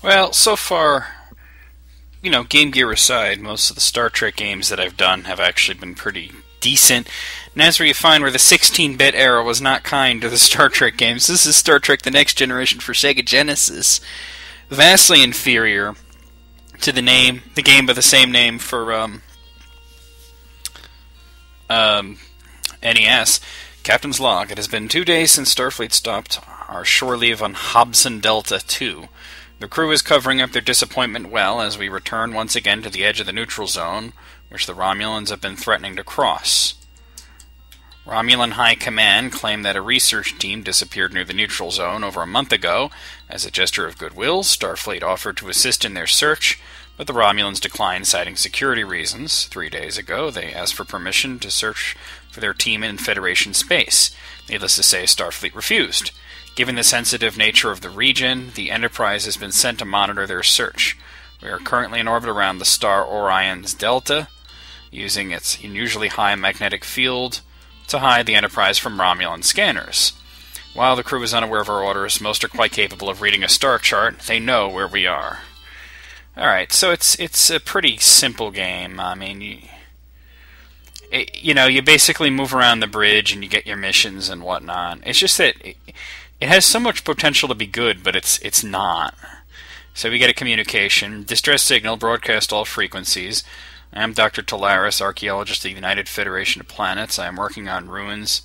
Well, so far, Game Gear aside, most of the Star Trek games that I've done have actually been pretty decent. And that's where you find where the 16-bit era was not kind to the Star Trek games. This is Star Trek The Next Generation for Sega Genesis. Vastly inferior to the game by the same name for NES. Captain's log. It has been 2 days since Starfleet stopped our shore leave on Hobson Delta 2. The crew is covering up their disappointment well as we return once again to the edge of the neutral zone, which the Romulans have been threatening to cross. Romulan High Command claimed that a research team disappeared near the neutral zone over a month ago. As a gesture of goodwill, Starfleet offered to assist in their search, but the Romulans declined, citing security reasons. 3 days ago, they asked for permission to search for their team in Federation space. Needless to say, Starfleet refused. Given the sensitive nature of the region, the Enterprise has been sent to monitor their search. We are currently in orbit around the star Orion's Delta, using its unusually high magnetic field to hide the Enterprise from Romulan scanners. While the crew is unaware of our orders, most are quite capable of reading a star chart. They know where we are. Alright, so it's a pretty simple game. I mean, you basically move around the bridge and you get your missions and whatnot. It's just that it has so much potential to be good, but it's not. So we get a communication. Distress signal, broadcast all frequencies. I am Dr. Talaris, archaeologist of the United Federation of Planets. I am working on ruins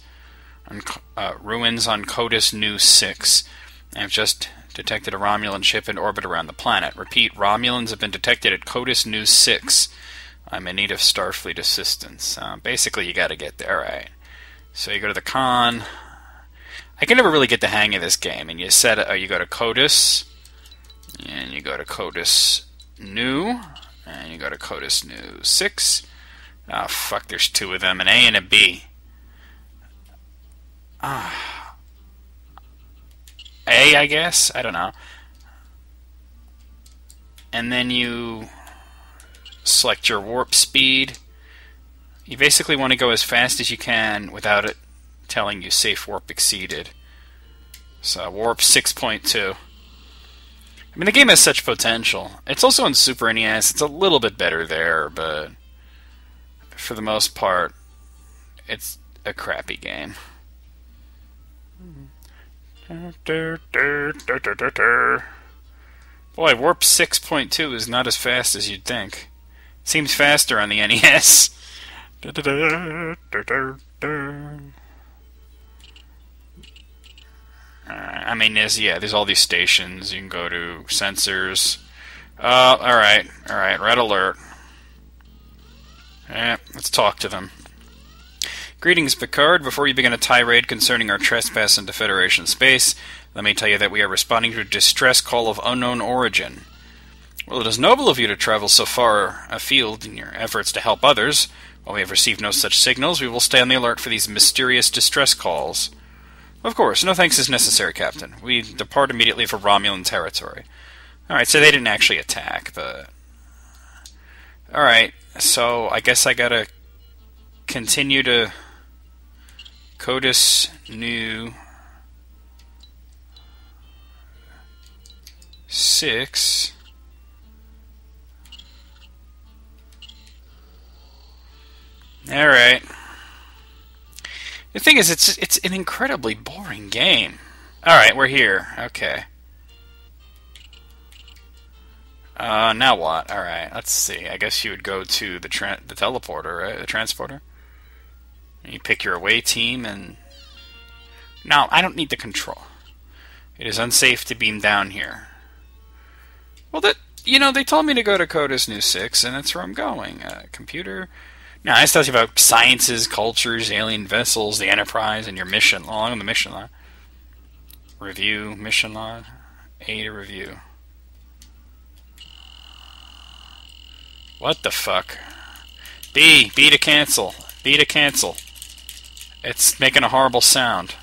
on Codus Nu 6. I have just detected a Romulan ship in orbit around the planet. Repeat, Romulans have been detected at Codus Nu 6. I'm in need of Starfleet assistance. Basically, you gotta get there, right? So you go to the con. I can never really get the hang of this game. And you you go to Codus, and you go to Codus Nu, and you go to Codus Nu 6. Oh, fuck, there's two of them, an A and a B. A, I guess? I don't know. And then you select your warp speed. You basically want to go as fast as you can without it telling you safe warp exceeded. So warp 6.2. I mean, the game has such potential. It's also on Super NES. It's a little bit better there, but for the most part, it's a crappy game. Boy, warp 6.2 is not as fast as you'd think. It seems faster on the NES. I mean, there's all these stations. You can go to sensors. Alright, red alert. Let's talk to them. Greetings, Picard. Before you begin a tirade concerning our trespass into Federation space, let me tell you that we are responding to a distress call of unknown origin. Well, it is noble of you to travel so far afield in your efforts to help others. While we have received no such signals, we will stay on the alert for these mysterious distress calls. Of course, no thanks is necessary, Captain. We depart immediately for Romulan territory. Alright, so they didn't actually attack, but... Alright, so I guess I gotta continue to Codus Nu 6. Alright. The thing is, it's an incredibly boring game. Alright, we're here. Okay. Now what? Alright, let's see. I guess you would go to the teleporter, right? The transporter? And you pick your away team and... No, I don't need the control. It is unsafe to beam down here. Well, they told me to go to Codus Nu 6, and that's where I'm going. Computer... Now, this tells you about sciences, cultures, alien vessels, the Enterprise, and your mission, along the mission line. Review, mission log. A to review. What the fuck? B to cancel. B to cancel. It's making a horrible sound.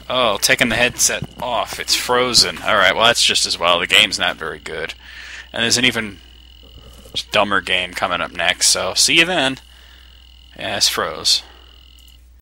Oh, taking the headset off. It's frozen. Alright, well that's just as well. The game's not very good. And there's an even dumber game coming up next, so see you then. Yeah, it's froze.